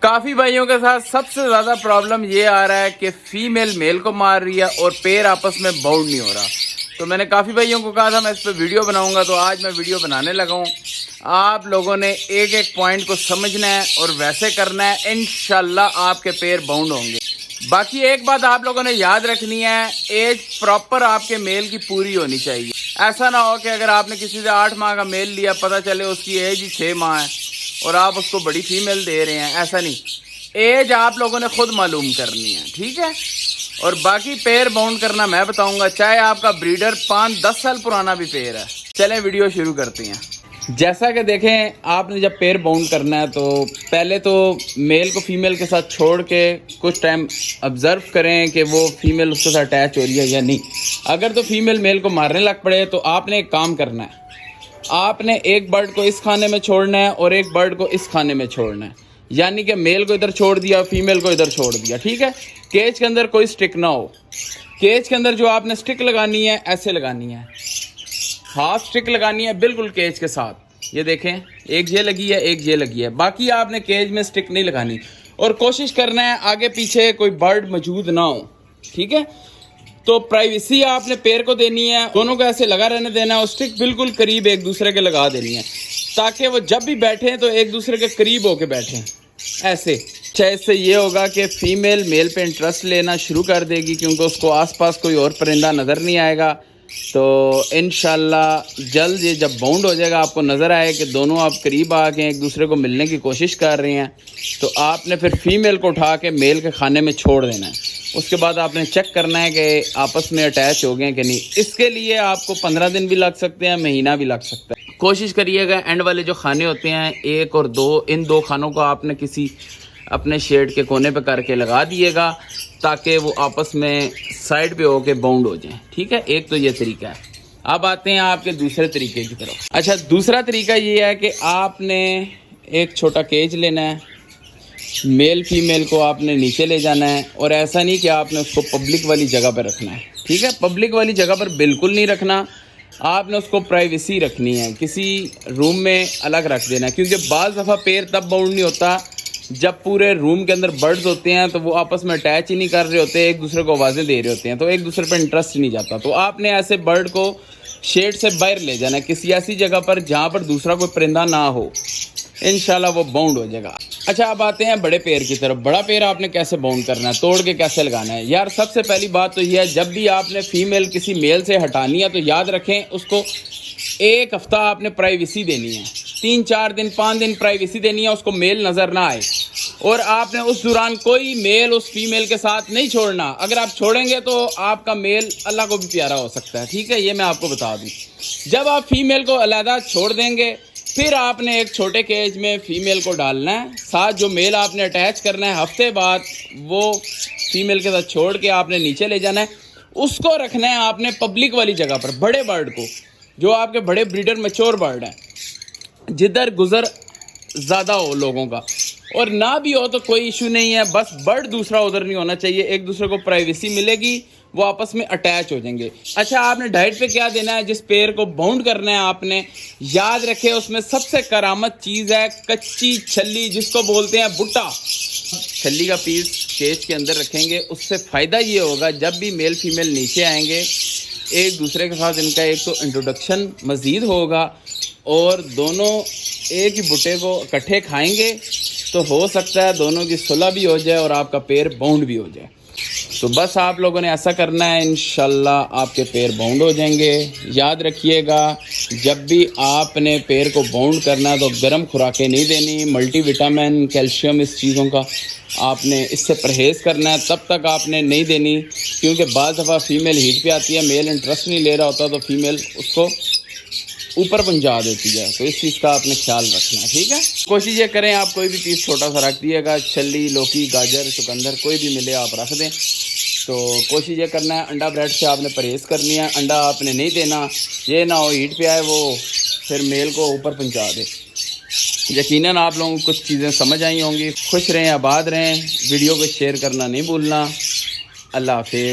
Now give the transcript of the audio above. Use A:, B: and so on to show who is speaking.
A: کافی بھائیوں کے ساتھ سب سے زیادہ پرابلم یہ آ رہا ہے کہ فیمیل میل کو مار رہی ہے اور پیر آپس میں باؤنڈ نہیں ہو رہا. تو میں نے کافی بھائیوں کو کہا تھا میں اس پہ ویڈیو بناؤں گا, تو آج میں ویڈیو بنانے لگا ہوں. آپ لوگوں نے ایک ایک پوائنٹ کو سمجھنا ہے اور ویسے کرنا ہے, انشاءاللہ آپ کے پیر باؤنڈ ہوں گے. باقی ایک بات آپ لوگوں نے یاد رکھنی ہے, ایج پراپر آپ کے میل کی پوری ہونی چاہیے. ایسا نہ ہو کہ اگر آپ نے کسی سے 8 ماہ کا میل لیا, پتہ چلے اس کی ایج ہی 6 ماہ ہے اور آپ اس کو بڑی فیمیل دے رہے ہیں. ایسا نہیں, ایج آپ لوگوں نے خود معلوم کرنی ہے, ٹھیک ہے. اور باقی پیر باؤنڈ کرنا میں بتاؤں گا, چاہے آپ کا بریڈر 5-10 سال پرانا بھی پیر ہے. چلیں ویڈیو شروع کرتے ہیں. جیسا کہ دیکھیں, آپ نے جب پیر باؤنڈ کرنا ہے تو پہلے تو میل کو فیمیل کے ساتھ چھوڑ کے کچھ ٹائم آبزرو کریں کہ وہ فیمیل اس کے ساتھ اٹیچ ہو رہی ہے یا نہیں. اگر تو فیمیل میل کو مارنے لگ پڑے تو آپ نے ایک کام کرنا ہے, آپ نے ایک برڈ کو اس کھانے میں چھوڑنا ہے اور ایک برڈ کو اس کھانے میں چھوڑنا ہے. یعنی کہ میل کو ادھر چھوڑ دیا, فیمیل کو ادھر چھوڑ دیا, ٹھیک ہے. کیج کے اندر کوئی سٹک نہ ہو. کیج کے اندر جو آپ نے سٹک لگانی ہے ایسے لگانی ہے, ہاف سٹک لگانی ہے بالکل کیج کے ساتھ. یہ دیکھیں, ایک یہ لگی ہے, ایک یہ لگی ہے. باقی آپ نے کیج میں سٹک نہیں لگانی, اور کوشش کرنا ہے آگے پیچھے کوئی برڈ موجود نہ ہو, ٹھیک ہے. تو پرائیویسی آپ نے پیر کو دینی ہے, دونوں کو ایسے لگا رہنے دینا ہے, اور سٹک بالکل قریب ایک دوسرے کے لگا دینی ہے تاکہ وہ جب بھی بیٹھیں تو ایک دوسرے کے قریب ہو کے بیٹھیں ایسے. اچھا, اس سے یہ ہوگا کہ فیمیل میل پہ انٹرسٹ لینا شروع کر دے گی, کیونکہ اس کو آس پاس کوئی اور پرندہ نظر نہیں آئے گا. تو انشاءاللہ جلد یہ جب باؤنڈ ہو جائے گا, آپ کو نظر آئے کہ دونوں آپ قریب آ کے ایک دوسرے کو ملنے کی کوشش کر رہے ہیں, تو آپ نے پھر فیمیل کو اٹھا کے میل کے کھانے میں چھوڑ دینا ہے. اس کے بعد آپ نے چیک کرنا ہے کہ آپس میں اٹیچ ہو گئے کہ نہیں. اس کے لیے آپ کو 15 دن بھی لگ سکتے ہیں, مہینہ بھی لگ سکتا ہے. کوشش کریے گا اینڈ والے جو کھانے ہوتے ہیں 1 اور 2, ان 2 کھانوں کو آپ نے کسی اپنے شیڈ کے کونے پہ کر کے لگا دیے گا تاکہ وہ آپس میں سائڈ پہ ہو کے باؤنڈ ہو جائیں, ٹھیک ہے. ایک تو یہ طریقہ ہے. اب آتے ہیں آپ کے دوسرے طریقے کی طرف. اچھا, دوسرا طریقہ یہ ہے کہ آپ نے ایک چھوٹا کیج لینا ہے, میل فیمیل کو آپ نے نیچے لے جانا ہے, اور ایسا نہیں کہ آپ نے اس کو پبلک والی جگہ پہ رکھنا ہے, ٹھیک ہے. پبلک والی جگہ پر بالکل نہیں رکھنا, آپ نے اس کو پرائیویسی رکھنی ہے, کسی روم میں الگ رکھ دینا ہے. کیونکہ بعض دفعہ پیر تب باؤنڈ نہیں ہوتا جب پورے روم کے اندر برڈز ہوتے ہیں تو وہ آپس میں اٹیچ ہی نہیں کر رہے ہوتے, ایک دوسرے کو آوازیں دے رہے ہوتے ہیں, تو ایک دوسرے پہ انٹرسٹ نہیں جاتا. تو آپ نے ایسے برڈ کو شیڈ سے باہر لے جانا ہے, کسی ایسی جگہ پر جہاں پر دوسرا کوئی پرندہ نہ ہو. انشاءاللہ وہ باؤنڈ ہو جائے گا. اچھا, اب آتے ہیں بڑے پیر کی طرف. بڑا پیر آپ نے کیسے باؤنڈ کرنا ہے, توڑ کے کیسے لگانا ہے. یار سب سے پہلی بات تو یہ ہے, جب بھی آپ نے فیمیل کسی میل سے ہٹانی ہے تو یاد رکھیں اس کو 1 ہفتہ آپ نے پرائیویسی دینی ہے, 3-4 دن 5 دن پرائیویسی دینی ہے, اس کو میل نظر نہ آئے. اور آپ نے اس دوران کوئی میل اس فیمیل کے ساتھ نہیں چھوڑنا. اگر آپ چھوڑیں گے تو آپ کا میل اللہ کو بھی پیارا ہو سکتا ہے, ٹھیک ہے. یہ میں آپ کو بتا دوں. جب آپ فیمیل کو علیحدہ چھوڑ دیں گے, پھر آپ نے ایک چھوٹے کیج میں فیمیل کو ڈالنا ہے, ساتھ جو میل آپ نے اٹیچ کرنا ہے, ہفتے بعد وہ فیمیل کے ساتھ چھوڑ کے آپ نے نیچے لے جانا ہے. اس کو رکھنا ہے آپ نے پبلک والی جگہ پر, بڑے برڈ کو, جو آپ کے بڑے بریڈر میچور برڈ ہیں, جدھر گزر زیادہ ہو لوگوں کا. اور نہ بھی ہو تو کوئی ایشو نہیں ہے, بس برڈ دوسرا ادھر نہیں ہونا چاہیے, ایک دوسرے کو پرائیویسی ملے گی, وہ آپس میں اٹیچ ہو جائیں گے. اچھا, آپ نے ڈائٹ پہ کیا دینا ہے, جس پیر کو باؤنڈ کرنا ہے آپ نے یاد رکھے اس میں سب سے کرامت چیز ہے کچی چھلی, جس کو بولتے ہیں بھٹا. چھلی کا پیس کیج کے اندر رکھیں گے, اس سے فائدہ یہ ہوگا جب بھی میل فیمیل نیچے آئیں گے ایک دوسرے کے ساتھ ان کا ایک تو انٹروڈکشن مزید ہوگا, اور دونوں ایک ہی بھٹے کو اکٹھے کھائیں گے تو ہو سکتا ہے دونوں کی صلح بھی ہو جائے اور آپ کا پیر باؤنڈ بھی ہو جائے. تو بس آپ لوگوں نے ایسا کرنا ہے, انشاءاللہ آپ کے پیر باؤنڈ ہو جائیں گے. یاد رکھیے گا, جب بھی آپ نے پیر کو باؤنڈ کرنا ہے تو گرم خوراکیں نہیں دینی, ملٹی وٹامن, کیلشیم, اس چیزوں کا آپ نے اس سے پرہیز کرنا ہے. تب تک آپ نے نہیں دینی, کیونکہ بعض دفعہ فیمیل ہیٹ پہ آتی ہے, میل انٹرسٹ نہیں لے رہا ہوتا تو فیمیل اس کو اوپر پہنچا دیتی ہے. تو اس چیز کا آپ نے خیال رکھنا ہے, ٹھیک ہے. کوشش یہ کریں آپ کوئی بھی پیس چھوٹا سا رکھ دیے گا, چھلی, لوکی, گاجر, چقندر کوئی بھی ملے آپ رکھ دیں. تو کوشش یہ کرنا ہے انڈا بریڈ سے آپ نے پرہیز کرنی ہے, انڈا آپ نے نہیں دینا, یہ نہ ہو ہیٹ پہ آئے وہ پھر میل کو اوپر پہنچا دے. یقیناً آپ لوگوں کو کچھ چیزیں سمجھ آئی ہوں گی. خوش رہیں, آباد رہیں. ویڈیو کو شیئر کرنا نہیں بھولنا. اللہ حافظ.